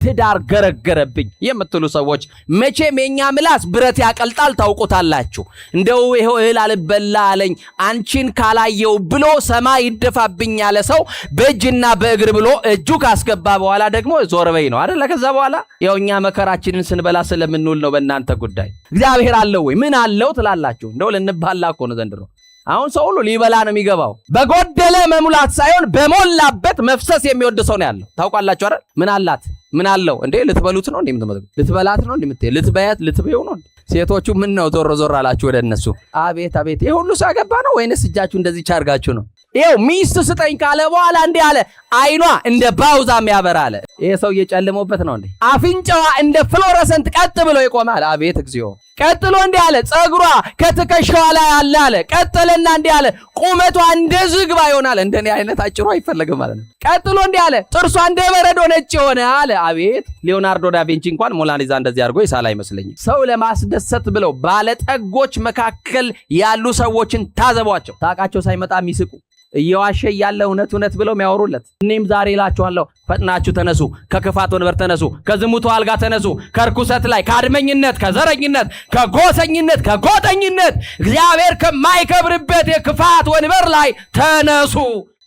ትዳር ገረገረብኝ የምትሉ ሰዎች መቼም የኛ ምላስ ብረት ያቀልጣል ታውቁታላችሁ። እንደው ይሄው እህል አልበላ አለኝ አንቺን ካላየው ብሎ ሰማይ ይደፋብኝ ያለ ሰው በእጅና በእግር ብሎ እጁ ካስገባ በኋላ ደግሞ ዞር በይ ነው አይደል? ከዛ በኋላ ያው እኛ መከራችንን ስንበላ ስለምንውል ነው። በእናንተ ጉዳይ እግዚአብሔር አለው ወይ ምን አለው ትላላችሁ? እንደው ልንባላ እኮ ነው ዘንድሮ። አሁን ሰው ሁሉ ሊበላ ነው የሚገባው። በጎደለ መሙላት ሳይሆን በሞላበት መፍሰስ የሚወድ ሰው ነው ያለው። ታውቃላችሁ አይደል? ምን አላት ምን አለው እንዴ? ልትበሉት ነው እንዴ? ልትበላት ነው እንዴ? ልትበያት ልትበዩ ነው? ሴቶቹ ምን ነው ዞር ዞር አላችሁ ወደ እነሱ? አቤት አቤት! ይሄ ሁሉ ሰው ያገባ ነው ወይንስ እጃችሁ እንደዚህ ቻርጋችሁ ነው? ይሄው ሚስት ስጠኝ ካለ በኋላ እንዴ አለ አይኗ እንደ ባውዛም ያበራል። ይሄ ሰው እየጨለመበት ነው እንዴ? አፍንጫዋ እንደ ፍሎረሰንት ቀጥ ብሎ ይቆማል። አቤት እግዚኦ! ቀጥሎ እንዴ አለ ጸጉሯ ከትከሻዋ ላይ አለ። ቀጥለና እንዴ አለ ቁመቷ እንደ ዝግባ ይሆናል። እንደኔ አይነት አጭሩ አይፈልግም ማለት ነው። ቀጥሎ እንዴ አለ ጥርሷ እንደ በረዶ ነጭ ሆነ አለ። አቤት! ሊዮናርዶ ዳቪንቺ እንኳን ሞናሊዛ እንደዚህ አድርጎ ይሳል አይመስለኝም። ሰው ለማስደሰት ብለው ባለጠጎች መካከል ያሉ ሰዎችን ታዘቧቸው። ታቃቸው ሳይመጣ የሚስቁ እየዋሸ ያለ እውነት ብለው የሚያወሩለት። እኔም ዛሬ እላችኋለሁ ፈጥናችሁ ተነሱ፣ ከክፋት ወንበር ተነሱ፣ ከዝሙቱ አልጋ ተነሱ፣ ከርኩሰት ላይ፣ ከአድመኝነት፣ ከዘረኝነት፣ ከጎሰኝነት፣ ከጎጠኝነት እግዚአብሔር ከማይከብርበት የክፋት ወንበር ላይ ተነሱ።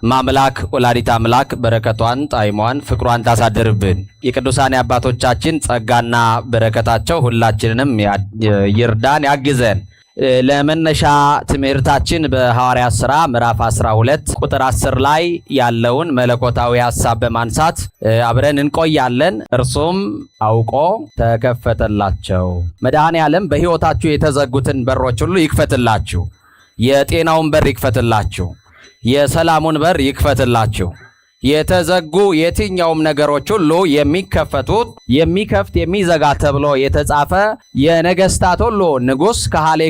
ማምላክ ወላዲተ አምላክ በረከቷን ጣዕሟን ፍቅሯን ታሳድርብን። የቅዱሳን አባቶቻችን ጸጋና በረከታቸው ሁላችንንም ይርዳን ያግዘን። ለመነሻ ትምህርታችን በሐዋርያት ሥራ ምዕራፍ 12 ቁጥር 10 ላይ ያለውን መለኮታዊ ሐሳብ በማንሳት አብረን እንቆያለን። እርሱም አውቆ ተከፈተላቸው። መድኃኔዓለም በሕይወታችሁ የተዘጉትን በሮች ሁሉ ይክፈትላችሁ። የጤናውን በር ይክፈትላችሁ። የሰላሙን በር ይክፈትላችሁ። የተዘጉ የትኛውም ነገሮች ሁሉ የሚከፈቱት የሚከፍት የሚዘጋ ተብሎ የተጻፈ የነገስታት ሁሉ ንጉስ ከሃሌ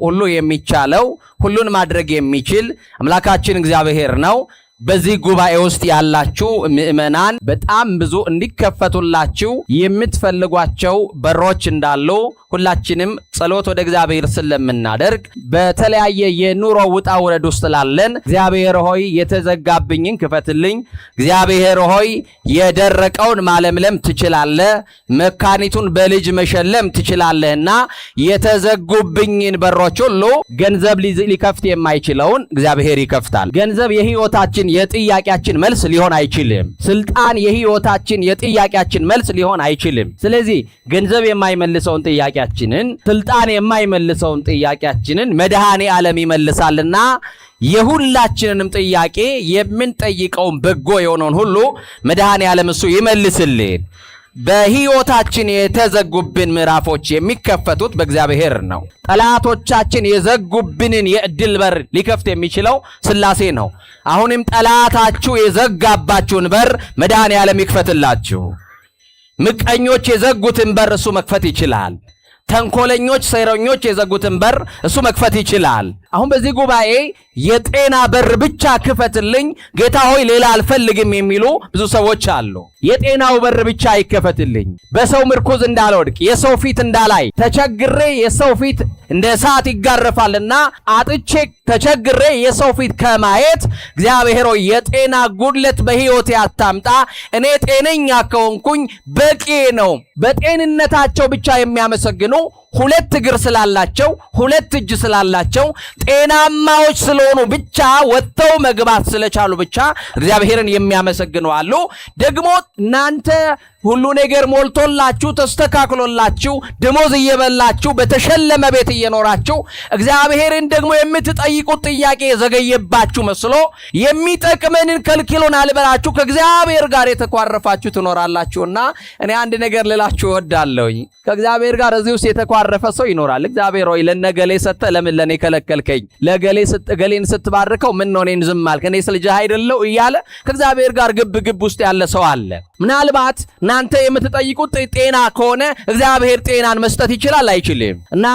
ሁሉ የሚቻለው ሁሉን ማድረግ የሚችል አምላካችን እግዚአብሔር ነው። በዚህ ጉባኤ ውስጥ ያላችሁ ምእመናን በጣም ብዙ እንዲከፈቱላችሁ የምትፈልጓቸው በሮች እንዳሉ ሁላችንም ጸሎት ወደ እግዚአብሔር ስለምናደርግ በተለያየ የኑሮ ውጣ ውረድ ውስጥ ላለን እግዚአብሔር ሆይ የተዘጋብኝን ክፈትልኝ፣ እግዚአብሔር ሆይ የደረቀውን ማለምለም ትችላለህ፣ መካኒቱን በልጅ መሸለም ትችላለህና የተዘጉብኝን በሮች ሁሉ ገንዘብ ሊከፍት የማይችለውን እግዚአብሔር ይከፍታል። ገንዘብ የህይወታችን የጥያቄያችን መልስ ሊሆን አይችልም። ስልጣን የህይወታችን የጥያቄያችን መልስ ሊሆን አይችልም። ስለዚህ ገንዘብ የማይመልሰውን ጥያቄያችንን፣ ስልጣን የማይመልሰውን ጥያቄያችንን መድኃኔዓለም ይመልሳልና የሁላችንንም ጥያቄ የምንጠይቀውን በጎ የሆነውን ሁሉ መድኃኔዓለም እሱ ይመልስልን። በህይወታችን የተዘጉብን ምዕራፎች የሚከፈቱት በእግዚአብሔር ነው። ጠላቶቻችን የዘጉብንን የእድል በር ሊከፍት የሚችለው ሥላሴ ነው። አሁንም ጠላታችሁ የዘጋባችሁን በር መድኃኔዓለም ይክፈትላችሁ። ምቀኞች የዘጉትን በር እሱ መክፈት ይችላል። ተንኮለኞች ሰይረኞች የዘጉትን በር እሱ መክፈት ይችላል። አሁን በዚህ ጉባኤ የጤና በር ብቻ ክፈትልኝ ጌታ ሆይ ሌላ አልፈልግም የሚሉ ብዙ ሰዎች አሉ። የጤናው በር ብቻ ይከፈትልኝ፣ በሰው ምርኩዝ እንዳልወድቅ፣ የሰው ፊት እንዳላይ፣ ተቸግሬ የሰው ፊት እንደ እሳት ይጋረፋልና አጥቼ ተቸግሬ የሰው ፊት ከማየት እግዚአብሔር ሆይ የጤና ጉድለት በሕይወቴ አታምጣ፣ እኔ ጤነኛ ከሆንኩኝ በቂ ነው። በጤንነታቸው ብቻ የሚያመሰግኑ ሁለት እግር ስላላቸው ሁለት እጅ ስላላቸው ጤናማዎች ስለሆኑ ብቻ ወጥተው መግባት ስለቻሉ ብቻ እግዚአብሔርን የሚያመሰግኑ አሉ። ደግሞ እናንተ ሁሉ ነገር ሞልቶላችሁ ተስተካክሎላችሁ ደሞዝ እየበላችሁ በተሸለመ ቤት እየኖራችሁ እግዚአብሔርን ደግሞ የምትጠይቁት ጥያቄ ዘገየባችሁ መስሎ የሚጠቅመንን ከልክሎን አልበላችሁ ከእግዚአብሔር ጋር የተኳረፋችሁ ትኖራላችሁና እኔ አንድ ነገር ልላችሁ እወዳለሁኝ። ከእግዚአብሔር ጋር እዚህ ውስጥ የተኳረፈ ሰው ይኖራል። እግዚአብሔር ሆይ ለነገሌ ሰጠ ለምን ለኔ ከለከልከኝ? ገሌን ስትባርከው ምን ነው እኔን ዝም አልክ? እኔ ልጅህ አይደለው እያለ ከእግዚአብሔር ጋር ግብ ውስጥ ያለ ሰው አለ። ምናልባት እናንተ የምትጠይቁት ጤና ከሆነ እግዚአብሔር ጤናን መስጠት ይችላል አይችልም? እና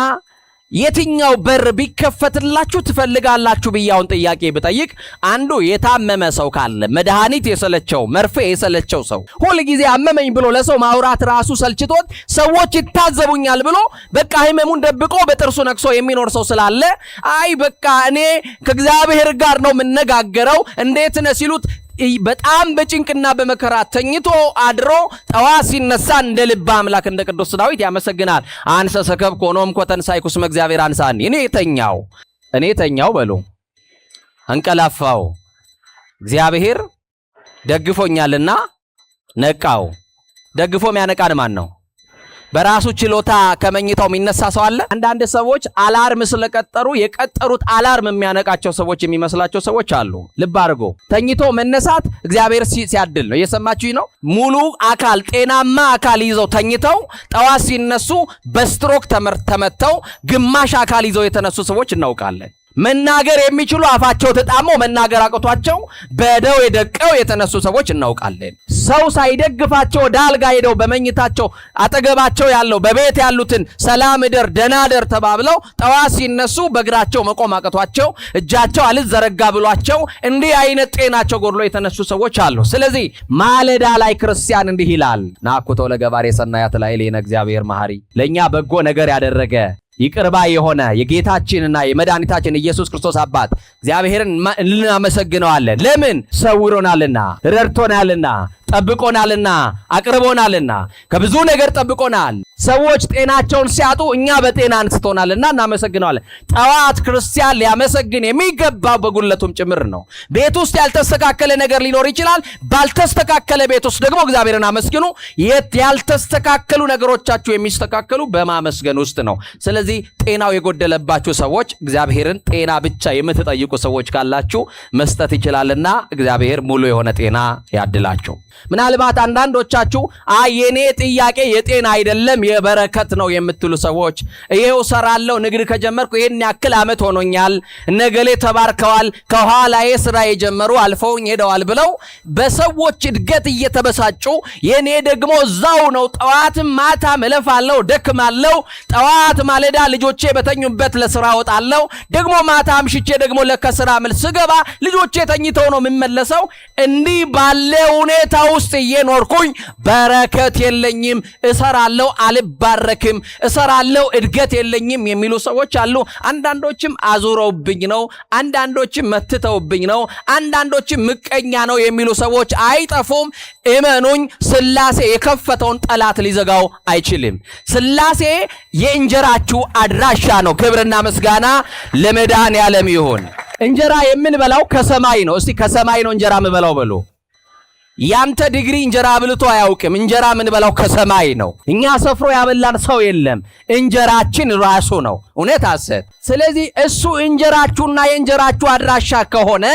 የትኛው በር ቢከፈትላችሁ ትፈልጋላችሁ ብያውን ጥያቄ ብጠይቅ አንዱ የታመመ ሰው ካለ መድኃኒት የሰለቸው መርፌ የሰለቸው ሰው ሁሉ ጊዜ አመመኝ ብሎ ለሰው ማውራት ራሱ ሰልችቶት ሰዎች ይታዘቡኛል ብሎ በቃ ህመሙን ደብቆ በጥርሱ ነክሶ የሚኖር ሰው ስላለ አይ በቃ እኔ ከእግዚአብሔር ጋር ነው የምነጋገረው እንዴት ነው ሲሉት በጣም በጭንቅና በመከራ ተኝቶ አድሮ ጠዋት ሲነሳ እንደ ልብ አምላክ እንደ ቅዱስ ዳዊት ያመሰግናል። አንሰ ሰከብኩ ወኖምኩ ወተንሣእኩ እስመ እግዚአብሔር አንሣኒ። እኔ ተኛው በሉ አንቀላፋው እግዚአብሔር ደግፎኛልና ነቃው። ደግፎ የሚያነቃን ማን ነው? በራሱ ችሎታ ከመኝታው የሚነሳ ሰው አለ? አንዳንድ ሰዎች አላርም ስለቀጠሩ የቀጠሩት አላርም የሚያነቃቸው ሰዎች የሚመስላቸው ሰዎች አሉ። ልብ አድርጎ ተኝቶ መነሳት እግዚአብሔር ሲያድል ነው። እየሰማችሁኝ ነው? ሙሉ አካል ጤናማ አካል ይዘው ተኝተው ጠዋት ሲነሱ በስትሮክ ተመተው ግማሽ አካል ይዘው የተነሱ ሰዎች እናውቃለን። መናገር የሚችሉ አፋቸው ተጣመው መናገር አቅቷቸው በደዌ ደቀው የተነሱ ሰዎች እናውቃለን። ሰው ሳይደግፋቸው ዳልጋ ሄደው በመኝታቸው አጠገባቸው ያለው በቤት ያሉትን ሰላም እደር ደህና እደር ተባብለው ጠዋት ሲነሱ በእግራቸው መቆም አቅቷቸው እጃቸው አልዘረጋ ብሏቸው እንዲህ አይነት ጤናቸው ጎድሎ የተነሱ ሰዎች አሉ። ስለዚህ ማለዳ ላይ ክርስቲያን እንዲህ ይላል፣ ናኩቶ ለገባሬ ሰናያት ላይ ለነ እግዚአብሔር መሐሪ፣ ለኛ በጎ ነገር ያደረገ ይቅርባ የሆነ የጌታችንና የመድኃኒታችን ኢየሱስ ክርስቶስ አባት እግዚአብሔርን እናመሰግነዋለን። ለምን? ሰውሮናልና፣ ረድቶናልና፣ ጠብቆናልና፣ አቅርቦናልና፣ ከብዙ ነገር ጠብቆናል። ሰዎች ጤናቸውን ሲያጡ እኛ በጤና አንስቶናልና እናመሰግነዋለን። ጠዋት ክርስቲያን ሊያመሰግን የሚገባው በጉለቱም ጭምር ነው። ቤት ውስጥ ያልተስተካከለ ነገር ሊኖር ይችላል። ባልተስተካከለ ቤት ውስጥ ደግሞ እግዚአብሔርን አመስግኑ። ያልተስተካከሉ ነገሮቻችሁ የሚስተካከሉ በማመስገን ውስጥ ነው። ስለዚህ ጤናው የጎደለባችሁ ሰዎች እግዚአብሔርን ጤና ብቻ የምትጠይቁ ሰዎች ካላችሁ መስጠት ይችላልና እግዚአብሔር ሙሉ የሆነ ጤና ያድላችሁ። ምናልባት አንዳንዶቻችሁ የኔ ጥያቄ የጤና አይደለም የበረከት ነው የምትሉ ሰዎች ይሄው ሰራለው ንግድ ከጀመርኩ ይሄን ያክል ዓመት ሆኖኛል፣ ነገሌ ተባርከዋል፣ ከኋላዬ ስራ የጀመሩ አልፈውኝ ሄደዋል ብለው በሰዎች እድገት እየተበሳጩ የኔ ደግሞ እዛው ነው፣ ጠዋትም ማታም እለፋለሁ ደክማለሁ፣ ጠዋት ማለዳ ልጆቼ በተኙበት ለስራ ወጣለሁ፣ ደግሞ ማታ አምሽቼ ደግሞ ለከስራ መልስ ገባ ልጆቼ ተኝተው ነው የምመለሰው፣ እንዲህ ባለ ሁኔታ ውስጥ እየኖርኩኝ በረከት የለኝም፣ እሰራለሁ አልባረክም፣ እሰራለሁ እድገት የለኝም የሚሉ ሰዎች አሉ። አንዳንዶችም አዙረውብኝ ነው፣ አንዳንዶችም መትተውብኝ ነው፣ አንዳንዶችም ምቀኛ ነው የሚሉ ሰዎች አይጠፉም። እመኑኝ፣ ስላሴ የከፈተውን ጠላት ሊዘጋው አይችልም። ስላሴ የእንጀራችሁ አድራሻ ነው። ክብርና ምስጋና ለመድኃኔዓለም ይሁን። እንጀራ የምንበላው ከሰማይ ነው። እስቲ ከሰማይ ነው እንጀራ የምበላው በሉ። ያንተ ዲግሪ እንጀራ ብልቶ አያውቅም። እንጀራ የምንበላው ከሰማይ ነው። እኛ ሰፍሮ ያበላን ሰው የለም። እንጀራችን ራሱ ነው። እውነት ሐሰት? ስለዚህ እሱ እንጀራችሁና የእንጀራችሁ አድራሻ ከሆነ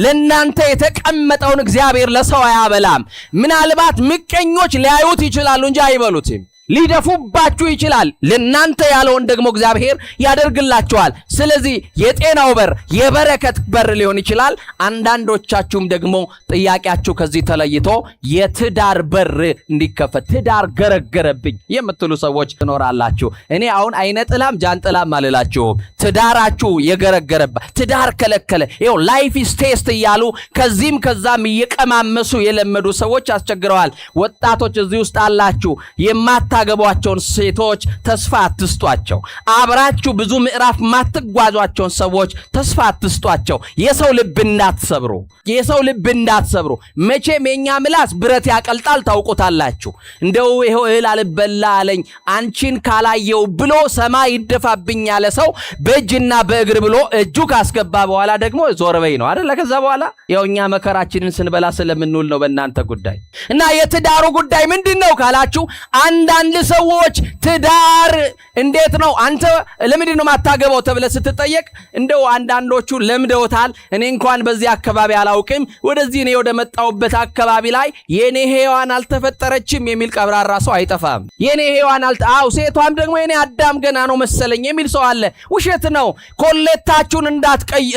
ለናንተ የተቀመጠውን እግዚአብሔር ለሰው አያበላም። ምናልባት ምቀኞች ሊያዩት ይችላሉ እንጂ አይበሉትም። ሊደፉባችሁ ይችላል። ለናንተ ያለውን ደግሞ እግዚአብሔር ያደርግላችኋል። ስለዚህ የጤናው በር የበረከት በር ሊሆን ይችላል። አንዳንዶቻችሁም ደግሞ ጥያቄያችሁ ከዚህ ተለይቶ የትዳር በር እንዲከፈት ትዳር ገረገረብኝ የምትሉ ሰዎች ትኖራላችሁ። እኔ አሁን አይነጥላም ጃንጥላም አልላችሁም። ትዳራችሁ የገረገረባ ትዳር ከለከለ ይኸው ላይፍ ኢዝ ቴስት እያሉ ከዚህም ከዛም እየቀማመሱ የለመዱ ሰዎች አስቸግረዋል። ወጣቶች እዚህ ውስጥ አላችሁ። የማታገቧቸውን ሴቶች ተስፋ አትስጧቸው። አብራችሁ ብዙ ምዕራፍ ማትጓዟቸውን ሰዎች ተስፋ አትስጧቸው። የሰው ልብ እንዳትሰብሩ። መቼም የኛ ምላስ ብረት ያቀልጣል ታውቁታላችሁ። እንደው ይሄው እህል አልበላ አለኝ አንቺን ካላየው ብሎ ሰማይ ይደፋብኝ ያለ ሰው በእጅና በእግር ብሎ እጁ ካስገባ በኋላ ደግሞ ዞር በይ ነው አይደል? ከዛ በኋላ ያው እኛ መከራችንን ስንበላ ስለምንውል ነው በእናንተ ጉዳይ። እና የትዳሩ ጉዳይ ምንድነው ካላችሁ አንዳንድ ሰዎች ትዳር እንዴት ነው አንተ ለምንድን ነው ማታገባው ተብለ ስትጠየቅ እንደው አንዳንዶቹ ለምደውታል። እኔ እንኳን በዚህ አካባቢ አላውቅም፣ ወደዚህ ነው ወደ መጣውበት አካባቢ ላይ የኔ ሔዋን አልተፈጠረችም የሚል ቀብራራ ሰው አይጠፋም። የኔ ሔዋን ሴቷም ደግሞ የኔ አዳም ገና ነው መሰለኝ የሚል ሰው አለ። ውሸት ነው። ኮሌታችሁን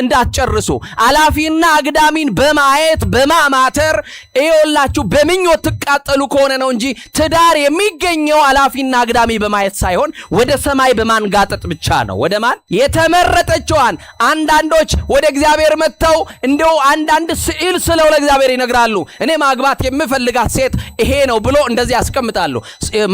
እንዳትጨርሱ አላፊና አግዳሚን በማየት በማማተር ይኸውላችሁ በምኞት ትቃጠሉ ከሆነ ነው እንጂ ትዳር የሚገኘው የሚገኘው አላፊና አግዳሚ በማየት ሳይሆን ወደ ሰማይ በማንጋጠጥ ብቻ ነው። ወደ ማን? የተመረጠችዋን። አንዳንዶች ወደ እግዚአብሔር መጥተው እንደው አንዳንድ ስዕል ስለው ለእግዚአብሔር ይነግራሉ። እኔ ማግባት የምፈልጋት ሴት ይሄ ነው ብሎ እንደዚህ ያስቀምጣሉ።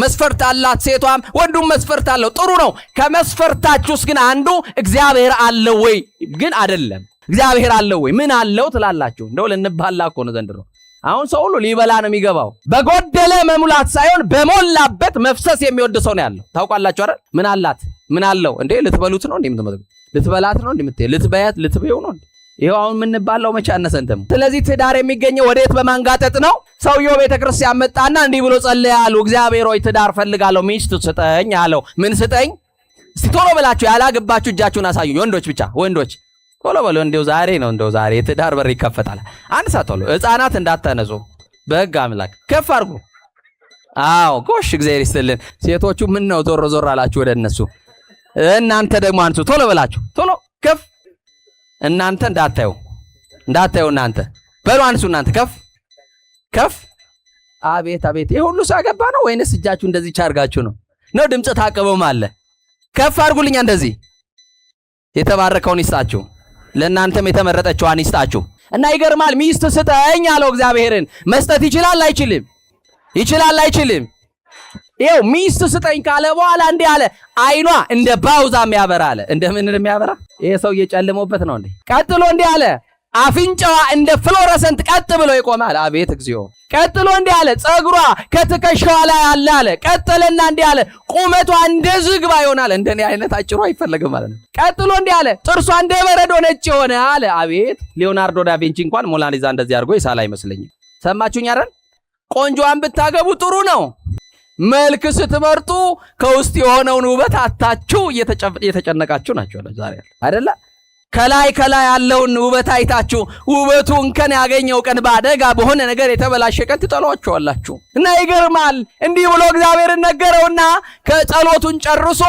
መስፈርት አላት ሴቷም ወንዱም መስፈርት አለው። ጥሩ ነው። ከመስፈርታችሁስ ግን አንዱ እግዚአብሔር አለው ወይ? ግን አይደለም። እግዚአብሔር አለው ወይ? ምን አለው ትላላችሁ? እንደው ልንባላ እኮ ነው ዘንድሮ። አሁን ሰው ሁሉ ሊበላ ነው የሚገባው። በጎደለ መሙላት ሳይሆን በሞላበት መፍሰስ የሚወድ ሰው ነው ያለው። ታውቃላችሁ አይደል? ምን አላት? ምን አለው እንዴ? ልትበሉት ነው እንዴ? ልትበላት ነው እንዴ? ልትበያት ልትበዩ ነው እንዴ? ይሄው አሁን የምንባለው መቼ አነሰንተም። ስለዚህ ትዳር የሚገኘው ወዴት? በማንጋጠጥ ነው። ሰውየው ቤተክርስቲያን መጣና እንዲህ ብሎ ጸለያሉ። እግዚአብሔር ሆይ ትዳር ፈልጋለሁ፣ ሚስት ስጠኝ አለው። ምን ስጠኝ? እስቲ ቶሎ ብላችሁ ያላገባችሁ እጃችሁን አሳዩኝ። ወንዶች ብቻ ወንዶች ቶሎ በሉ። እንደው ዛሬ ነው እንደው ዛሬ የትዳር በር ይከፈታል። አንድ ሰዓት ቶሎ። ሕፃናት እንዳታነጹ በሕግ አምላክ ከፍ አድርጉ። አዎ ጎሽ፣ እግዚአብሔር ይስጥልን። ሴቶቹ ምን ነው ዞር ዞር አላችሁ ወደ እነሱ? እናንተ ደግሞ አንሱ ቶሎ ብላችሁ ቶሎ ከፍ። እናንተ እንዳታዩ እናንተ በሉ አንሱ። እናንተ ከፍ ከፍ። አቤት አቤት! ይሄ ሁሉ ሰው ያገባ ነው ወይንስ እጃችሁ እንደዚህ ቻርጋችሁ ነው? ድምጽ ታቀበውም አለ። ከፍ አድርጉልኛ እንደዚህ። የተባረከውን ይስጣችሁ፣ ለእናንተም የተመረጠችዋን ይስጣችሁ። እና ይገርማል። ሚስት ስጠኝ አለው እግዚአብሔርን። መስጠት ይችላል አይችልም? ይችላል አይችልም? ይኸው ሚስት ስጠኝ ካለ በኋላ እንዲህ አለ። አይኗ እንደ ባውዛ የሚያበራ አለ። እንደምን የሚያበራ? ይሄ ሰው እየጨለመበት ነው እንዴ? ቀጥሎ እንዲህ አለ። አፍንጫዋ እንደ ፍሎረሰንት ቀጥ ብሎ ይቆማል። አቤት እግዚኦ! ቀጥሎ እንዲህ አለ። ጸጉሯ ከትከሻዋ ላይ አለ። ቀጥልና እንዲህ አለ። ቁመቷ እንደ ዝግባ ይሆናል። እንደኔ አይነት አጭሩ አይፈለግም ማለት ነው። ቀጥሎ እንዲህ አለ። ጥርሷ እንደ በረዶ ነጭ ሆነ አለ። አቤት! ሊዮናርዶ ዳቪንቺ እንኳን ሞናሊዛ እንደዚህ አድርጎ ይሳል አይመስለኝም። ሰማችሁኝ አይደል? ቆንጆዋን ብታገቡ ጥሩ ነው። መልክ ስትመርጡ ከውስጥ የሆነውን ውበት አታችሁ እየተጨነቃችሁ ናችሁ ዛሬ አይደለ? ከላይ ያለውን ውበት አይታችሁ ውበቱ እንከን ያገኘው ቀን ባደጋ በሆነ ነገር የተበላሸ ቀን ትጠሏቸዋላችሁ። እና ይገርማል። እንዲህ ብሎ እግዚአብሔር ነገረውና ከጸሎቱን ጨርሶ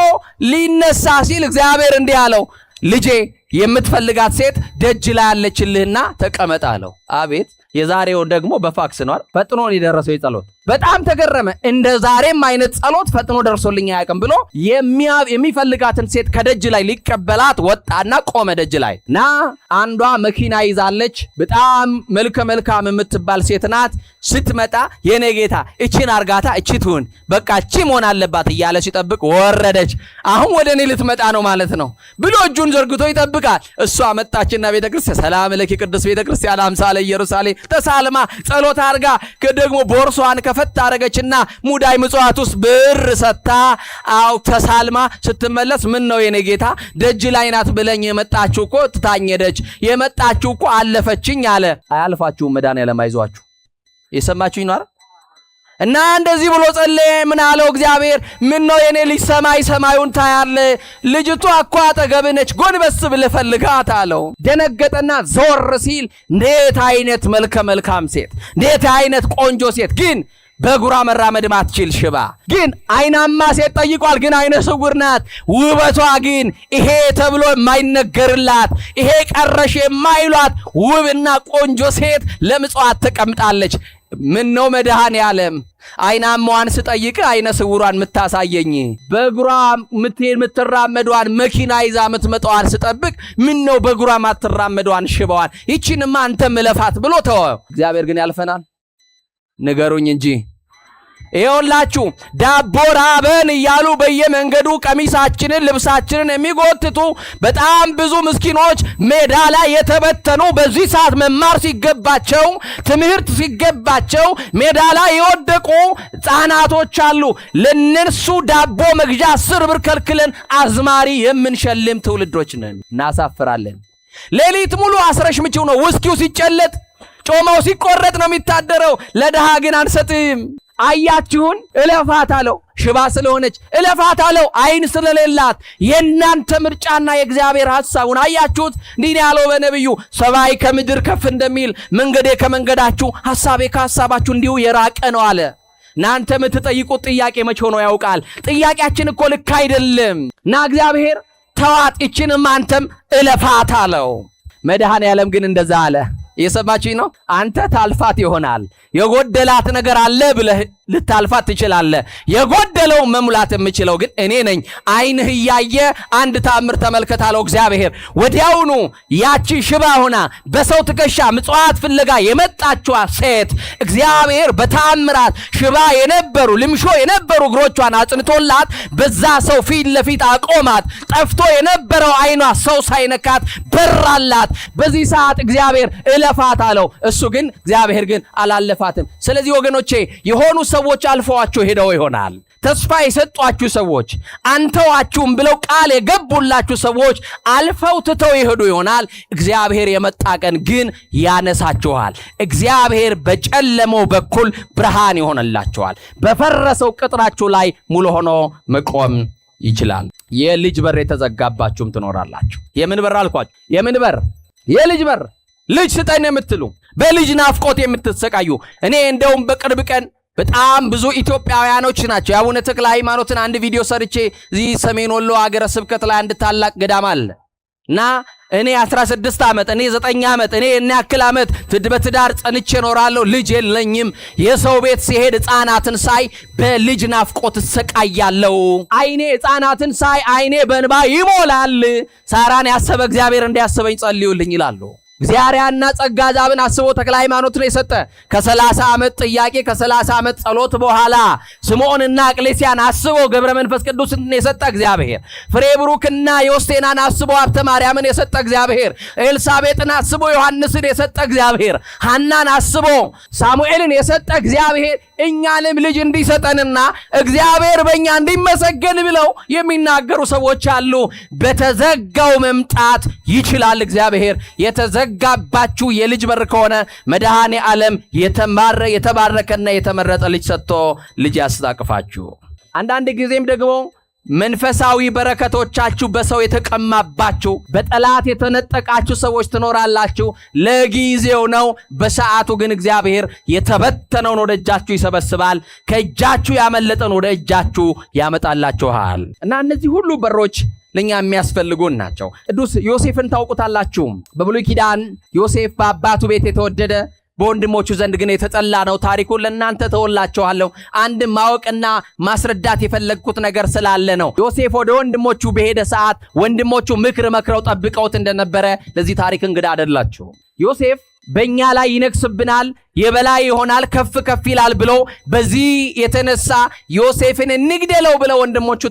ሊነሳ ሲል እግዚአብሔር እንዲህ አለው፣ ልጄ የምትፈልጋት ሴት ደጅ ላይ ያለችልህና ተቀመጥ አለው። አቤት! የዛሬው ደግሞ በፋክስ ነው አይደል? ፈጥኖ የደረሰው ጸሎት በጣም ተገረመ። እንደ ዛሬም አይነት ጸሎት ፈጥኖ ደርሶልኝ አያውቅም ብሎ የሚፈልጋትን ሴት ከደጅ ላይ ሊቀበላት ወጣና ቆመ ደጅ ላይ። ና አንዷ መኪና ይዛለች። በጣም መልካም የምትባል ሴት ናት። ስትመጣ የኔ ጌታ እቺን አርጋታ እቺ ትሁን በቃ እቺ መሆን አለባት እያለ ሲጠብቅ ወረደች። አሁን ወደ እኔ ልትመጣ ነው ማለት ነው ብሎ እጁን ዘርግቶ ይጠብቃል። እሷ መጣችና ቤተክርስቲያን ሰላም ለኪ ቅዱስ ቤተክርስቲያን አምሳለ ኢየሩሳሌም ተሳልማ ጸሎት አርጋ ደግሞ ቦርሷን ከፈት አረገችና ሙዳይ ምጽዋት ውስጥ ብር ሰታ አው ተሳልማ ስትመለስ ምን ነው የኔ ጌታ ደጅ ላይ ናት ብለኝ የመጣችሁ እኮ ትታኘደች የመጣችሁ እኮ አለፈችኝ አለ። አያልፋችሁም መድኃኒዓለም አይዟችሁ። የሰማችሁኝ ነው አይደል? እና እንደዚህ ብሎ ጸለየ። ምን አለው እግዚአብሔር? ምን ነው የኔ ልጅ ሰማዩን ታያለ? ልጅቷ እኮ አጠገብ ነች፣ ጎንበስ ብለህ ፈልጋት አለው። ደነገጠና ዞር ሲል እንዴት አይነት መልካም ሴት፣ እንዴት አይነት ቆንጆ ሴት ግን በእግሯ መራመድ ማትችል ሽባ ግን አይናማ ሴት ጠይቋል። ግን አይነ ስውር ናት። ውበቷ ግን ይሄ ተብሎ የማይነገርላት ይሄ ቀረሽ የማይሏት ውብና ቆንጆ ሴት ለምጽዋት ተቀምጣለች። ምን ነው መድኃኔዓለም አይናማዋን ስጠይቅ አይነ ስውሯን የምታሳየኝ በእግሯ የምትራመዷን መኪና ይዛ የምትመጣዋን ስጠብቅ ምን ነው በእግሯ ማትራመዷን ሽባዋን ይቺንማ አንተ ምለፋት ብሎ ተወ። እግዚአብሔር ግን ያልፈናል? ንገሩኝ እንጂ። ይኸውላችሁ ዳቦ ራበን እያሉ በየመንገዱ ቀሚሳችንን ልብሳችንን የሚጎትቱ በጣም ብዙ ምስኪኖች ሜዳ ላይ የተበተኑ በዚህ ሰዓት መማር ሲገባቸው ትምህርት ሲገባቸው ሜዳ ላይ የወደቁ ሕፃናቶች አሉ። ለነሱ ዳቦ መግዣ 10 ብር ከልክለን አዝማሪ የምንሸልም ትውልዶች ነን። እናሳፍራለን። ሌሊት ሙሉ አስረሽ ምጪው ነው። ውስኪው ሲጨለጥ ጮማው ሲቆረጥ ነው የሚታደረው። ለድሃ ግን አንሰጥም። አያችሁን? እለፋት አለው። ሽባ ስለሆነች እለፋት አለው። አይን ስለሌላት የእናንተ ምርጫና የእግዚአብሔር ሐሳቡን አያችሁት? እንዲህ ያለው በነብዩ ሰማይ ከምድር ከፍ እንደሚል መንገዴ ከመንገዳችሁ ሐሳቤ ከሐሳባችሁ እንዲሁ የራቀ ነው አለ። እናንተ የምትጠይቁት ጥያቄ መቼ ሆኖ ያውቃል? ጥያቄያችን እኮ ልክ አይደለም እና እግዚአብሔር ተዋት ይችንም አንተም እለፋት አለው። መድኃኔዓለም ግን እንደዛ አለ። የሰማችኝ ነው። አንተ ታልፋት ይሆናል የጎደላት ነገር አለ ብለህ ልታልፋት ትችላለህ። የጎደለው መሙላት የምችለው ግን እኔ ነኝ። ዓይንህ እያየ አንድ ተአምር ተመልከት አለው እግዚአብሔር። ወዲያውኑ ያቺ ሽባ ሆና በሰው ትከሻ ምጽዋት ፍለጋ የመጣችዋ ሴት እግዚአብሔር በተአምራት ሽባ የነበሩ ልምሾ የነበሩ እግሮቿን አጽንቶላት በዛ ሰው ፊት ለፊት አቆማት። ጠፍቶ የነበረው ዓይኗ ሰው ሳይነካት በራላት። በዚህ ሰዓት እግዚአብሔር እለፋት አለው። እሱ ግን እግዚአብሔር ግን አላለፋትም። ስለዚህ ወገኖቼ የሆኑ ሰዎች አልፈዋችሁ ሄደው ይሆናል። ተስፋ የሰጧችሁ ሰዎች አንተዋችሁም ብለው ቃል የገቡላችሁ ሰዎች አልፈው ትተው ይሄዱ ይሆናል። እግዚአብሔር የመጣ ቀን ግን ያነሳችኋል። እግዚአብሔር በጨለመው በኩል ብርሃን ይሆንላችኋል። በፈረሰው ቅጥራችሁ ላይ ሙሉ ሆኖ መቆም ይችላል። የልጅ በር የተዘጋባችሁም ትኖራላችሁ። የምን በር አልኳችሁ? የምን በር? የልጅ በር። ልጅ ስጠኝ የምትሉ በልጅ ናፍቆት የምትሰቃዩ። እኔ እንደውም በቅርብ ቀን በጣም ብዙ ኢትዮጵያውያኖች ናቸው የአቡነ ተክለ ሃይማኖትን አንድ ቪዲዮ ሰርቼ እዚህ ሰሜን ወሎ ሀገረ ስብከት ላይ አንድ ታላቅ ገዳም አለ እና እኔ 16 ዓመት እኔ 9 ዓመት እኔ ያክል ዓመት በትዳር ጸንቼ እኖራለሁ። ልጅ የለኝም። የሰው ቤት ሲሄድ ሕፃናትን ሳይ በልጅ ናፍቆት እሰቃያለሁ። ዓይኔ ሕፃናትን ሳይ ዓይኔ በእንባ ይሞላል። ሳራን ያሰበ እግዚአብሔር እንዲያስበኝ ጸልዩልኝ ይላሉ። እግዚአብሔርና ጸጋ ዛብን አስቦ ተክለ ሃይማኖትን የሰጠ ከ30 ዓመት ጥያቄ ከ30 ዓመት ጸሎት በኋላ ስምዖንና አቅሌስያን አስቦ ገብረ መንፈስ ቅዱስን የሰጠ እግዚአብሔር፣ ፍሬ ብሩክና ዮስቴናን አስቦ ሀብተ ማርያምን የሰጠ እግዚአብሔር፣ ኤልሳቤጥን አስቦ ዮሐንስን የሰጠ እግዚአብሔር፣ ሐናን አስቦ ሳሙኤልን የሰጠ እግዚአብሔር እኛንም ልጅ እንዲሰጠንና እግዚአብሔር በእኛ እንዲመሰገን ብለው የሚናገሩ ሰዎች አሉ። በተዘጋው መምጣት ይችላል እግዚአብሔር። የተዘጋባችሁ የልጅ በር ከሆነ መድኃኔ ዓለም የተባረከና የተመረጠ ልጅ ሰጥቶ ልጅ ያስታቅፋችሁ። አንዳንድ ጊዜም ደግሞ መንፈሳዊ በረከቶቻችሁ በሰው የተቀማባችሁ በጠላት የተነጠቃችሁ ሰዎች ትኖራላችሁ። ለጊዜው ነው። በሰዓቱ ግን እግዚአብሔር የተበተነውን ወደ እጃችሁ ይሰበስባል። ከእጃችሁ ያመለጠን ወደ እጃችሁ ያመጣላችኋል። እና እነዚህ ሁሉ በሮች ለኛ የሚያስፈልጉን ናቸው። ቅዱስ ዮሴፍን ታውቁታላችሁ። በብሉይ ኪዳን ዮሴፍ በአባቱ ቤት የተወደደ በወንድሞቹ ዘንድ ግን የተጠላ ነው። ታሪኩን ለእናንተ ተወላችኋለሁ። አንድ ማወቅና ማስረዳት የፈለግኩት ነገር ስላለ ነው። ዮሴፍ ወደ ወንድሞቹ በሄደ ሰዓት ወንድሞቹ ምክር መክረው ጠብቀውት እንደነበረ ለዚህ ታሪክ እንግዳ አይደላችሁ። ዮሴፍ በእኛ ላይ ይነግስብናል፣ የበላይ ይሆናል፣ ከፍ ከፍ ይላል ብሎ በዚህ የተነሳ ዮሴፍን እንግደለው ብለው ወንድሞቹ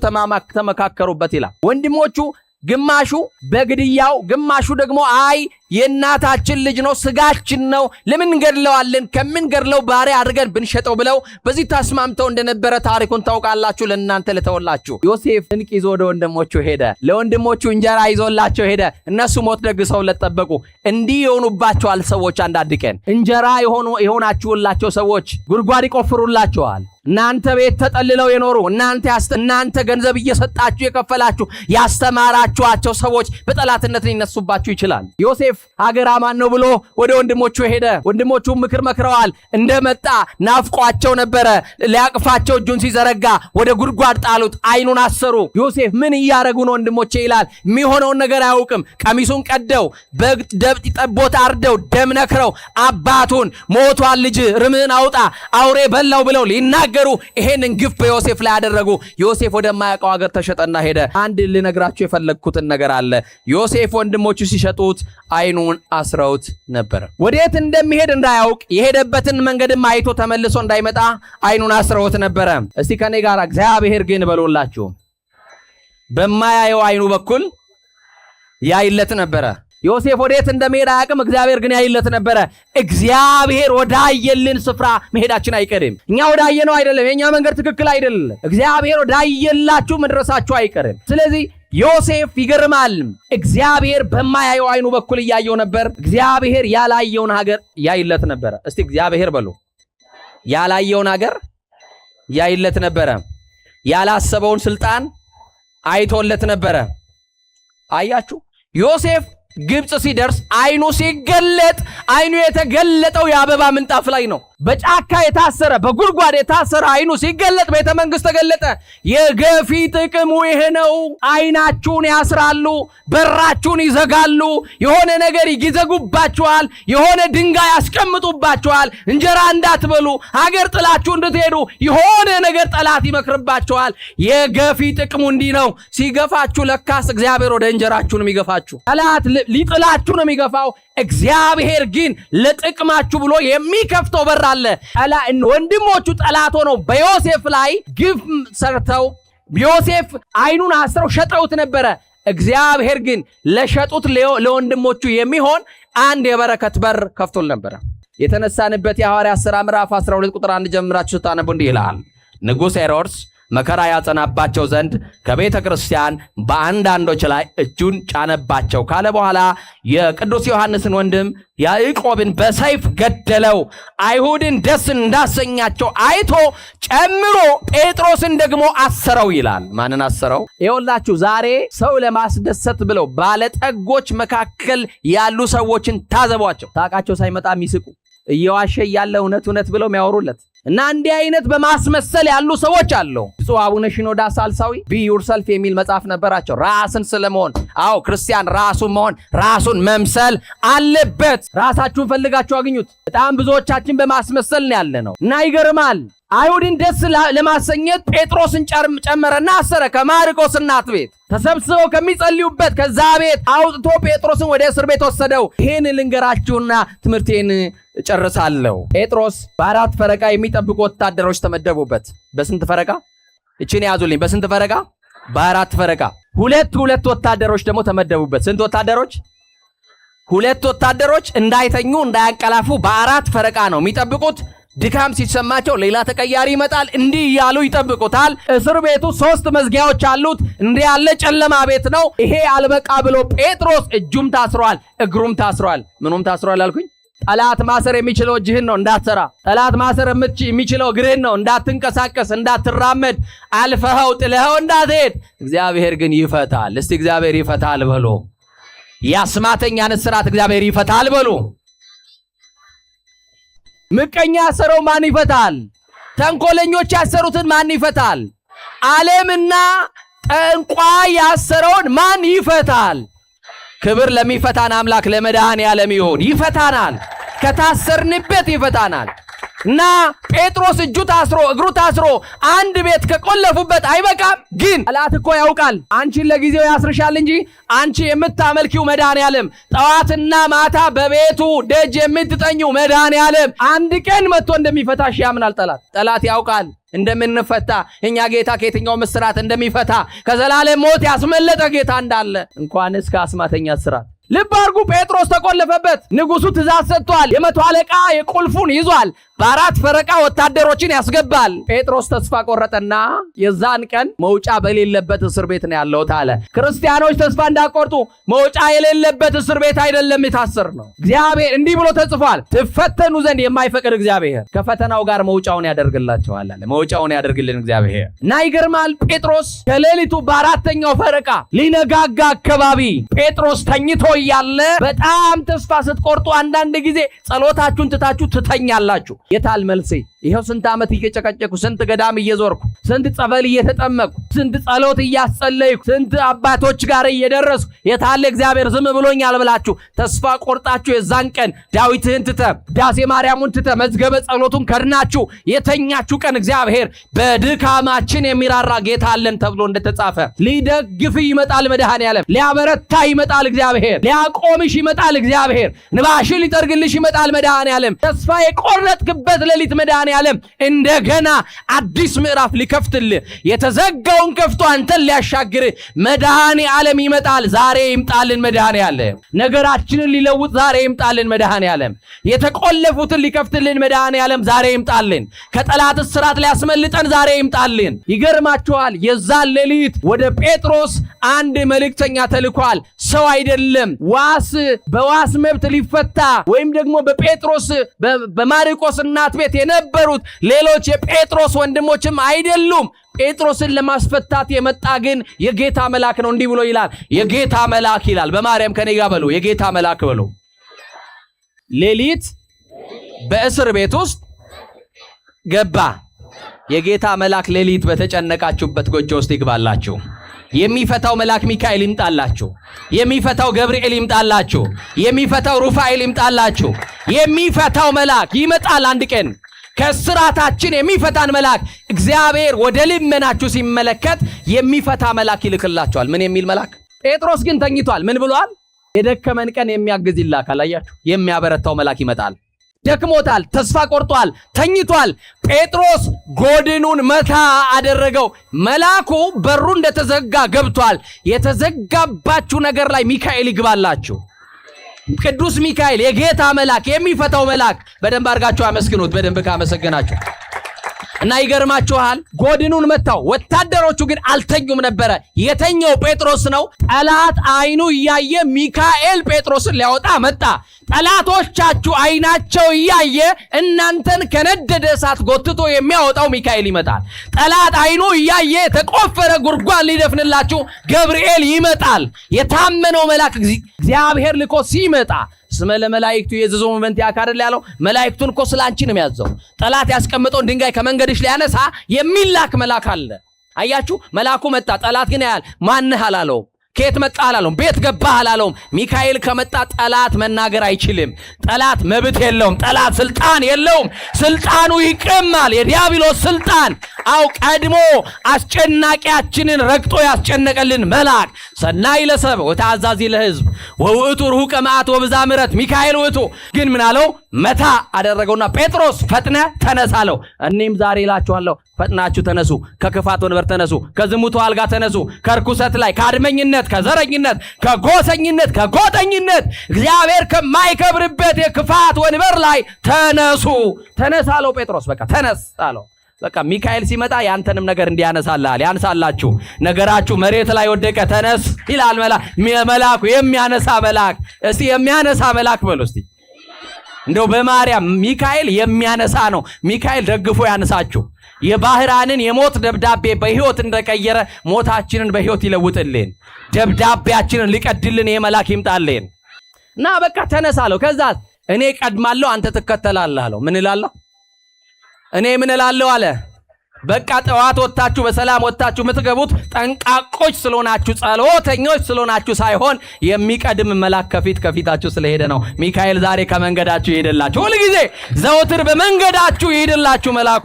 ተመካከሩበት ይላል። ወንድሞቹ ግማሹ በግድያው ግማሹ ደግሞ አይ የእናታችን ልጅ ነው፣ ስጋችን ነው፣ ለምን እንገድለዋለን? ከምንገድለው ባሪያ አድርገን ብንሸጠው ብለው በዚህ ተስማምተው እንደነበረ ታሪኩን ታውቃላችሁ። ለእናንተ ልተውላችሁ። ዮሴፍ ድንቅ ይዞ ወደ ወንድሞቹ ሄደ። ለወንድሞቹ እንጀራ ይዞላቸው ሄደ። እነሱ ሞት ደግሰውለት ጠበቁ። እንዲህ የሆኑባቸዋል ሰዎች። አንዳንድ ቀን እንጀራ የሆናችሁላቸው ሰዎች ጉድጓድ ይቆፍሩላቸዋል። እናንተ ቤት ተጠልለው የኖሩ እናንተ ገንዘብ እየሰጣችሁ የከፈላችሁ ያስተማራችኋቸው ሰዎች በጠላትነት ሊነሱባችሁ ይችላል። ዮሴፍ ሀገር አማን ነው ብሎ ወደ ወንድሞቹ ሄደ። ወንድሞቹ ምክር መክረዋል። እንደመጣ ናፍቋቸው ነበረ። ሊያቅፋቸው እጁን ሲዘረጋ ወደ ጉድጓድ ጣሉት። ዓይኑን አሰሩ። ዮሴፍ ምን እያረጉ ነው ወንድሞቼ ይላል። የሚሆነውን ነገር አያውቅም። ቀሚሱን ቀደው ጠቦት አርደው ደም ነክረው አባቱን ሞቷል፣ ልጅ ርምህን አውጣ አውሬ በላው ብለው ሊናገሩ ይሄንን ግፍ በዮሴፍ ላይ ያደረጉ። ዮሴፍ ወደማያውቀው ሀገር ተሸጠና ሄደ። አንድ ልነግራችሁ የፈለግኩትን ነገር አለ። ዮሴፍ ወንድሞቹ ሲሸጡት ዓይኑን አስረውት ነበር። ወዴት እንደሚሄድ እንዳያውቅ የሄደበትን መንገድም አይቶ ተመልሶ እንዳይመጣ ዓይኑን አስረውት ነበረ። እስቲ ከኔ ጋር እግዚአብሔር ግን በሉላችሁ በማያየው ዓይኑ በኩል ያይለት ነበረ። ዮሴፍ ወዴት እንደሚሄድ አያውቅም። እግዚአብሔር ግን ያይለት ነበረ። እግዚአብሔር ወዳየልን ስፍራ መሄዳችን አይቀርም። እኛ ወዳየነው አይደለም። የኛ መንገድ ትክክል አይደለም። እግዚአብሔር ወዳየላችሁ መድረሳችሁ አይቀርም። ስለዚህ ዮሴፍ ይገርማል። እግዚአብሔር በማያየው ዓይኑ በኩል እያየው ነበር። እግዚአብሔር ያላየውን ሀገር ያይለት ነበረ። እስቲ እግዚአብሔር በሉ። ያላየውን ሀገር ያይለት ነበረ። ያላሰበውን ስልጣን አይቶለት ነበረ። አያችሁ ዮሴፍ ግብጽ ሲደርስ ዓይኑ ሲገለጥ ዓይኑ የተገለጠው የአበባ ምንጣፍ ላይ ነው። በጫካ የታሰረ በጉድጓድ የታሰረ አይኑ ሲገለጥ ቤተ መንግስት ተገለጠ። የገፊ ጥቅሙ ይሄ ነው። አይናችሁን ያስራሉ፣ በራችሁን ይዘጋሉ፣ የሆነ ነገር ይዘጉባችኋል፣ የሆነ ድንጋይ ያስቀምጡባችኋል፣ እንጀራ እንዳትበሉ፣ ሀገር ጥላችሁ እንድትሄዱ የሆነ ነገር ጠላት ይመክርባችኋል። የገፊ ጥቅሙ እንዲህ ነው። ሲገፋችሁ ለካስ እግዚአብሔር ወደ እንጀራችሁ ነው የሚገፋችሁ። ጠላት ሊጥላችሁ ነው የሚገፋው። እግዚአብሔር ግን ለጥቅማችሁ ብሎ የሚከፍተው በር አለ። ወንድሞቹ ጠላት ሆነው በዮሴፍ ላይ ግፍ ሰርተው ዮሴፍ አይኑን አስረው ሸጠውት ነበረ። እግዚአብሔር ግን ለሸጡት ለወንድሞቹ የሚሆን አንድ የበረከት በር ከፍቶል ነበረ። የተነሳንበት የሐዋርያት ሥራ ምዕራፍ 12 ቁጥር 1 ጀምራችሁ ስታነቡ እንዲህ ይላል። ንጉሥ ሄሮድስ መከራ ያጸናባቸው ዘንድ ከቤተ ክርስቲያን በአንዳንዶች ላይ እጁን ጫነባቸው ካለ በኋላ የቅዱስ ዮሐንስን ወንድም ያዕቆብን በሰይፍ ገደለው። አይሁድን ደስ እንዳሰኛቸው አይቶ ጨምሮ ጴጥሮስን ደግሞ አሰረው ይላል። ማንን አሰረው? ይኸውላችሁ ዛሬ ሰው ለማስደሰት ብለው ባለጠጎች መካከል ያሉ ሰዎችን ታዘቧቸው። ታውቃቸው ሳይመጣ የሚስቁ እየዋሸ ያለ እውነት ብለው የሚያወሩለት እና እንዲህ አይነት በማስመሰል ያሉ ሰዎች አሉ። ብፁዕ አቡነ ሽኖዳ ሳልሳዊ ቢ ዩርሰልፍ የሚል መጽሐፍ ነበራቸው። ራስን ስለመሆን ክርስቲያን ራሱን መሆን ራሱን መምሰል አለበት። ራሳችሁን ፈልጋችሁ አግኙት። በጣም ብዙዎቻችን በማስመሰል ነው ያለ ነው እና ይገርማል። አይሁድን ደስ ለማሰኘት ጴጥሮስን ጨመረና አሰረ። ከማርቆስ እናት ቤት ተሰብስበው ከሚጸልዩበት ከዛ ቤት አውጥቶ ጴጥሮስን ወደ እስር ቤት ወሰደው። ይህን ልንገራችሁና ትምህርቴን ጨርሳለሁ። ጴጥሮስ በአራት ፈረቃ የሚጠብቁ ወታደሮች ተመደቡበት። በስንት ፈረቃ? እቺን ያዙልኝ። በስንት ፈረቃ? በአራት ፈረቃ። ሁለት ወታደሮች ደግሞ ተመደቡበት። ስንት ወታደሮች? ሁለት ወታደሮች እንዳይተኙ እንዳያንቀላፉ በአራት ፈረቃ ነው የሚጠብቁት። ድካም ሲሰማቸው ሌላ ተቀያሪ ይመጣል። እንዲህ እያሉ ይጠብቁታል። እስር ቤቱ 3 መዝጊያዎች አሉት። እንዲህ ያለ ጨለማ ቤት ነው። ይሄ አልበቃ ብሎ ጴጥሮስ እጁም ታስሯል፣ እግሩም ታስሯል። ምኑም ታስሯል አልኩኝ? ጠላት ማሰር የሚችለው እጅህን ነው፣ እንዳትሰራ። ጠላት ማሰር የሚችለው እግርህን ነው፣ እንዳትንቀሳቀስ፣ እንዳትራመድ፣ አልፈኸው ጥለኸው እንዳትሄድ። እግዚአብሔር ግን ይፈታል። እስቲ እግዚአብሔር ይፈታል በሉ። የአስማተኛን እስራት እግዚአብሔር ይፈታል በሉ። ምቀኛ ያሰረው ማን ይፈታል? ተንኮለኞች ያሰሩትን ማን ይፈታል? ዓለምና ጠንቋይ ያሰረውን ማን ይፈታል? ክብር ለሚፈታን አምላክ ለመድኃኔዓለም ይሁን። ይፈታናል፣ ከታሰርንበት ይፈታናል። እና ጴጥሮስ እጁ ታስሮ እግሩ ታስሮ አንድ ቤት ከቆለፉበት አይበቃም። ግን ጠላት እኮ ያውቃል አንቺን ለጊዜው ያስርሻል እንጂ አንቺ የምታመልኪው መድኃኔዓለም፣ ጠዋትና ማታ በቤቱ ደጅ የምትጠኙው መድኃኔዓለም አንድ ቀን መጥቶ እንደሚፈታሽ ያምናል ጠላት። ጠላት ያውቃል እንደምንፈታ፣ እኛ ጌታ ከየትኛው እስራት እንደሚፈታ፣ ከዘላለም ሞት ያስመለጠ ጌታ እንዳለ እንኳንስ ከአስማተኛ እስራት። ልብ አድርጉ። ጴጥሮስ ተቆለፈበት። ንጉሱ ትእዛዝ ሰጥቷል። የመቶ አለቃ የቁልፉን ይዟል። በአራት ፈረቃ ወታደሮችን ያስገባል። ጴጥሮስ ተስፋ ቆረጠና የዛን ቀን መውጫ በሌለበት እስር ቤት ነው ያለሁት አለ። ክርስቲያኖች ተስፋ እንዳቆርጡ፣ መውጫ የሌለበት እስር ቤት አይደለም የታሰር ነው። እግዚአብሔር እንዲህ ብሎ ተጽፏል፣ ትፈተኑ ዘንድ የማይፈቅድ እግዚአብሔር ከፈተናው ጋር መውጫውን ያደርግላቸዋል አለ። መውጫውን ያደርግልን እግዚአብሔር። እና ይገርማል። ጴጥሮስ ከሌሊቱ በአራተኛው ፈረቃ ሊነጋጋ አካባቢ ጴጥሮስ ተኝቶ ያለ በጣም ተስፋ ስትቆርጡ አንዳንድ ጊዜ ጸሎታችሁን ትታችሁ ትተኛላችሁ። የታል መልሴ? ይሄው ስንት ዓመት እየጨቀጨኩ፣ ስንት ገዳም እየዞርኩ፣ ስንት ጸበል እየተጠመቅኩ፣ ስንት ጸሎት እያስጸለይኩ፣ ስንት አባቶች ጋር እየደረስኩ የታለ እግዚአብሔር ዝም ብሎኛል ብላችሁ ተስፋ ቆርጣችሁ የዛን ቀን ዳዊትህን ትተ ዳሴ ማርያሙን ትተ መዝገበ ጸሎቱን ከድናችሁ የተኛችሁ ቀን እግዚአብሔር በድካማችን የሚራራ ጌታ አለን ተብሎ እንደተጻፈ ሊደግፍ ይመጣል መድኃኔዓለም። ሊያበረታ ይመጣል እግዚአብሔር። ሊያቆምሽ ይመጣል እግዚአብሔር። ንባሽን ሊጠርግልሽ ይመጣል መድኃኔዓለም። ተስፋ የቆረጥክበት ሌሊት መድኃኔዓለም እንደገና አዲስ ምዕራፍ ሊከፍትልህ፣ የተዘጋውን ከፍቶ አንተን ሊያሻግርህ መድኃኔዓለም ይመጣል። ዛሬ ይምጣልን መድኃኔዓለም። ነገራችንን ሊለውጥ ዛሬ ይምጣልን መድኃኔዓለም። የተቆለፉትን ሊከፍትልን መድኃኔዓለም ዛሬ ይምጣልን። ከጠላት እስራት ሊያስመልጠን ዛሬ ይምጣልን። ይገርማችኋል፣ የዛን ሌሊት ወደ ጴጥሮስ አንድ መልእክተኛ ተልኳል። ሰው አይደለም፣ በዋስ መብት ሊፈታ ወይም ደግሞ በጴጥሮስ በማርቆስ እናት ቤት የነበሩት ሌሎች የጴጥሮስ ወንድሞችም አይደሉም። ጴጥሮስን ለማስፈታት የመጣ ግን የጌታ መልአክ ነው። እንዲህ ብሎ ይላል፣ የጌታ መልአክ ይላል። በማርያም ከኔ ጋር በሉ፣ የጌታ መልአክ በሉ። ሌሊት በእስር ቤት ውስጥ ገባ። የጌታ መልአክ ሌሊት በተጨነቃችሁበት ጎጆ ውስጥ ይግባላችሁ። የሚፈታው መልአክ ሚካኤል ይምጣላችሁ። የሚፈታው ገብርኤል ይምጣላችሁ። የሚፈታው ሩፋኤል ይምጣላችሁ። የሚፈታው መልአክ ይመጣል። አንድ ቀን ከስራታችን የሚፈታን መልአክ እግዚአብሔር ወደ ልመናችሁ ሲመለከት የሚፈታ መልአክ ይልክላችኋል። ምን የሚል መልአክ? ጴጥሮስ ግን ተኝቷል። ምን ብሏል? የደከመን ቀን የሚያግዝ ይላካል። አያችሁ፣ የሚያበረታው መልአክ ይመጣል። ደክሞታል፣ ተስፋ ቆርጧል፣ ተኝቷል። ጴጥሮስ ጎድኑን መታ አደረገው። መልአኩ በሩ እንደተዘጋ ገብቷል። የተዘጋባችሁ ነገር ላይ ሚካኤል ይግባላችሁ። ቅዱስ ሚካኤል የጌታ መልአክ፣ የሚፈታው መልአክ። በደንብ አድርጋችሁ አመስግኑት። በደንብ ካመሰገናችሁ እና ይገርማችኋል፣ ጎድኑን መታው። ወታደሮቹ ግን አልተኙም ነበረ። የተኛው ጴጥሮስ ነው። ጠላት አይኑ እያየ ሚካኤል ጴጥሮስን ሊያወጣ መጣ። ጠላቶቻችሁ አይናቸው እያየ እናንተን ከነደደ እሳት ጎትቶ የሚያወጣው ሚካኤል ይመጣል። ጠላት አይኑ እያየ የተቆፈረ ጉድጓድ ሊደፍንላችሁ ገብርኤል ይመጣል። የታመነው መልአክ እግዚአብሔር ልኮ ሲመጣ ስመ ለመላእክቱ የዘዞ መንት ያካርል ያለው መላእክቱን እኮ ስላንቺ ነው የሚያዘው። ጠላት ያስቀመጠውን ድንጋይ ከመንገድሽ ሊያነሳ የሚላክ መልአክ አለ። አያችሁ፣ መልአኩ መጣ። ጠላት ግን ያያል። ማንህ አላለው። ከየት መጣ አላለውም። ቤት ገባህ አላለውም። ሚካኤል ከመጣ ጠላት መናገር አይችልም። ጠላት መብት የለውም። ጠላት ስልጣን የለውም። ስልጣኑ ይቀማል። የዲያብሎስ ስልጣን አው ቀድሞ አስጨናቂያችንን ረግጦ ያስጨነቀልን መልአክ ሰናይ ለሰብ ወታዛዚ ለሕዝብ ወውእቱ ሩቀ መዓት ወብዛ ምሕረት ሚካኤል ውእቱ። ግን ምን አለው? መታ አደረገውና ጴጥሮስ ፈጥነ ተነስ አለው። እኔም ዛሬ እላችኋለሁ ፈጥናችሁ ተነሱ። ከክፋት ወንበር ተነሱ። ከዝሙቱ አልጋ ተነሱ። ከርኩሰት ላይ፣ ከአድመኝነት፣ ከዘረኝነት፣ ከጎሰኝነት፣ ከጎጠኝነት እግዚአብሔር ከማይከብርበት የክፋት ወንበር ላይ ተነሱ። ተነስ አለው ጴጥሮስ። በቃ ተነስ አለው። በቃ ሚካኤል ሲመጣ ያንተንም ነገር እንዲያነሳልሃል። ያንሳላችሁ። ነገራችሁ መሬት ላይ ወደቀ ተነስ ይላል መልአኩ። የሚያነሳ መልአክ። እስቲ የሚያነሳ መልአክ በሉ እስቲ። እንደው በማርያም ሚካኤል የሚያነሳ ነው። ሚካኤል ደግፎ ያነሳችሁ። የባህራንን የሞት ደብዳቤ በሕይወት እንደቀየረ ሞታችንን በሕይወት ይለውጥልን። ደብዳቤያችንን ሊቀድልን የመልአክ ይምጣልን እና በቃ ተነስ አለው። ከዛ እኔ ቀድማለሁ አንተ ትከተላለህ አለው። ምን እላለሁ? እኔ ምን እላለሁ አለ። በቃ ጠዋት ወጣችሁ በሰላም ወጣችሁ የምትገቡት ጠንቃቆች ስለሆናችሁ ጸሎተኞች ስለሆናችሁ ሳይሆን የሚቀድም መልአክ ከፊታችሁ ስለሄደ ነው። ሚካኤል ዛሬ ከመንገዳችሁ ይሄድላችሁ። ሁሉ ጊዜ ዘወትር በመንገዳችሁ ይሄድላችሁ መልአኩ።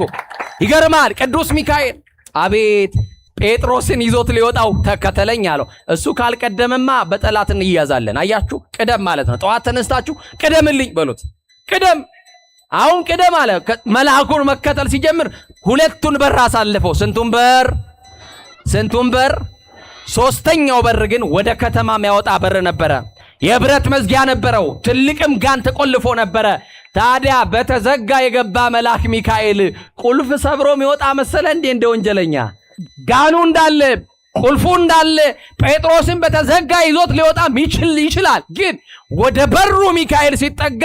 ይገርማል። ቅዱስ ሚካኤል አቤት ጴጥሮስን ይዞት ሊወጣው ተከተለኝ አለው። እሱ ካልቀደመማ በጠላት እንያዛለን። አያችሁ፣ ቅደም ማለት ነው። ጠዋት ተነስታችሁ ቅደምልኝ በሉት። ቅደም፣ አሁን ቅደም አለ። መልአኩን መከተል ሲጀምር ሁለቱን በር አሳልፈው። ስንቱን በር? ሶስተኛው በር ግን ወደ ከተማ የሚያወጣ በር ነበረ። የብረት መዝጊያ ነበረው። ትልቅም ጋን ተቆልፎ ነበረ። ታዲያ በተዘጋ የገባ መልአክ ሚካኤል ቁልፍ ሰብሮ የሚወጣ መሰለ እንዴ? እንደ ወንጀለኛ ጋኑ እንዳለ ቁልፉ እንዳለ ጴጥሮስን በተዘጋ ይዞት ሊወጣ ይችላል። ግን ወደ በሩ ሚካኤል ሲጠጋ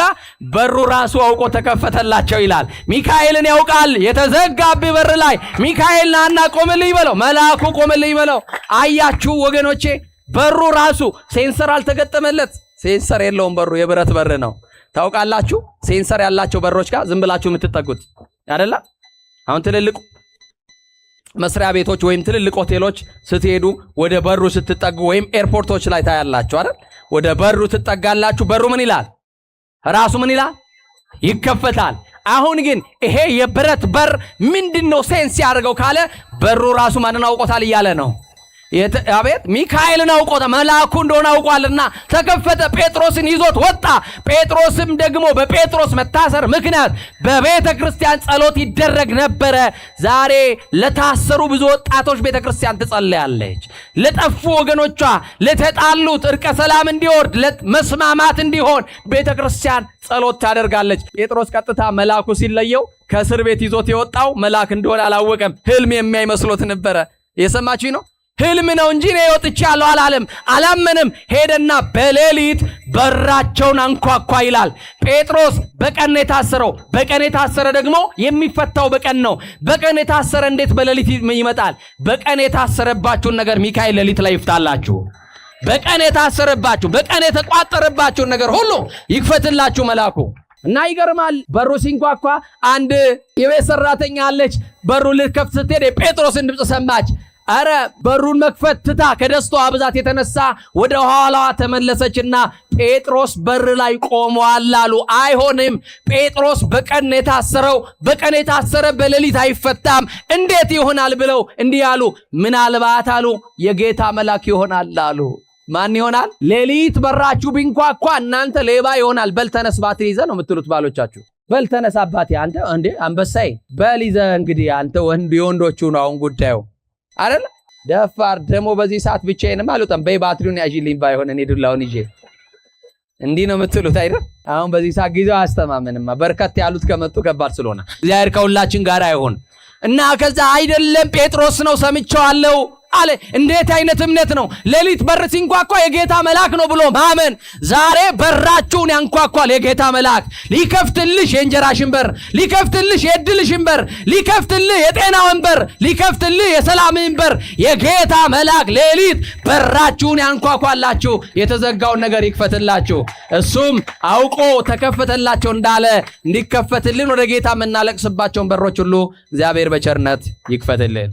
በሩ ራሱ አውቆ ተከፈተላቸው ይላል። ሚካኤልን ያውቃል። የተዘጋብ በር ላይ ሚካኤል ናና ቆምልኝ በለው። መልአኩ ቆምልኝ በለው። አያችሁ ወገኖቼ፣ በሩ ራሱ ሴንሰር አልተገጠመለት። ሴንሰር የለውም በሩ፣ የብረት በር ነው። ታውቃላችሁ፣ ሴንሰር ያላቸው በሮች ጋር ዝም ብላችሁ የምትጠጉት አይደለ? አሁን ትልልቅ መስሪያ ቤቶች ወይም ትልልቅ ሆቴሎች ስትሄዱ ወደ በሩ ስትጠጉ ወይም ኤርፖርቶች ላይ ታያላችሁ አይደል? ወደ በሩ ትጠጋላችሁ። በሩ ምን ይላል? ራሱ ምን ይላል? ይከፈታል። አሁን ግን ይሄ የብረት በር ምንድነው ሴንስ ያደርገው ካለ በሩ ራሱ ማንን አውቆታል እያለ ነው። አቤት ሚካኤልን አውቆታ መልአኩ እንደሆነ አውቋልና ተከፈተ። ጴጥሮስን ይዞት ወጣ። ጴጥሮስም ደግሞ በጴጥሮስ መታሰር ምክንያት በቤተ ክርስቲያን ጸሎት ይደረግ ነበረ። ዛሬ ለታሰሩ ብዙ ወጣቶች ቤተ ክርስቲያን ትጸልያለች። ለጠፉ ወገኖቿ፣ ለተጣሉት እርቀ ሰላም እንዲወርድ፣ መስማማት እንዲሆን ቤተ ክርስቲያን ጸሎት ታደርጋለች። ጴጥሮስ ቀጥታ መልአኩ ሲለየው ከእስር ቤት ይዞት የወጣው መልአክ እንደሆነ አላወቀም። ህልም የሚያይመስሎት ነበረ። የሰማችሁኝ ነው። ህልም ነው እንጂ እኔ ወጥቻለሁ አላለም። አላመንም። ሄደና በሌሊት በራቸውን አንኳኳ ይላል። ጴጥሮስ በቀን የታሰረው፣ በቀን የታሰረ ደግሞ የሚፈታው በቀን ነው። በቀን የታሰረ እንዴት በሌሊት ይመጣል? በቀን የታሰረባችሁን ነገር ሚካኤል ሌሊት ላይ ይፍታላችሁ። በቀን የታሰረባችሁ፣ በቀን የተቋጠረባችሁን ነገር ሁሉ ይክፈትላችሁ መልአኩ። እና ይገርማል። በሩ ሲንኳኳ አንድ የቤት ሰራተኛ አለች። በሩ ልትከፍት ስትሄድ የጴጥሮስን ድምፅ ሰማች። አረ በሩን መክፈት ትታ ከደስታዋ ብዛት የተነሳ ወደ ኋላዋ ተመለሰችና ጴጥሮስ በር ላይ ቆሟል አሉ። አይሆንም፣ ጴጥሮስ በቀን የታሰረው፣ በቀን የታሰረ በሌሊት አይፈታም፣ እንዴት ይሆናል ብለው እንዲህ አሉ። ምናልባት አሉ የጌታ መልአክ ይሆናል አሉ። ማን ይሆናል? ሌሊት በራችሁ ቢንኳኳ እናንተ ሌባ ይሆናል። በል ተነስ፣ ባትሪ ይዘህ ነው የምትሉት ባሎቻችሁ። በል ተነስ አባቴ፣ አንተ እንዴ አንበሳይ፣ በል ይዘህ እንግዲህ አንተ የወንዶቹ ነው አሁን ጉዳዩ አይደል? ደፋር ደግሞ በዚህ ሰዓት ብቻዬንም አልወጣም። በይ ባትሪውን ያዥልኝ፣ ባይሆን እኔ ዱላውን ይዤ እንዲህ ነው የምትሉት አይደል? አሁን በዚህ ሰዓት ጊዜው አያስተማምንማ። በርከት ያሉት ከመጡ ከባድ ስለሆነ እግዚአብሔር ከሁላችን ጋር አይሆን እና ከዛ አይደለም ጴጥሮስ ነው ሰምቼዋለሁ አለ። እንዴት አይነት እምነት ነው! ሌሊት በር ሲንኳኳ የጌታ መልአክ ነው ብሎ ማመን። ዛሬ በራችሁን ያንኳኳል የጌታ መልአክ። ሊከፍትልሽ የእንጀራሽን በር፣ ሊከፍትልሽ የዕድልሽን በር፣ ሊከፍትልህ የጤናውን በር፣ ሊከፍትልህ የሰላምን በር የጌታ መልአክ ሌሊት በራችሁን ያንኳኳላችሁ። የተዘጋውን ነገር ይክፈትላችሁ። እሱም አውቆ ተከፈተላቸው እንዳለ እንዲከፈትልን ወደ ጌታ የምናለቅስባቸውን በሮች ሁሉ እግዚአብሔር በቸርነት ይክፈትልን።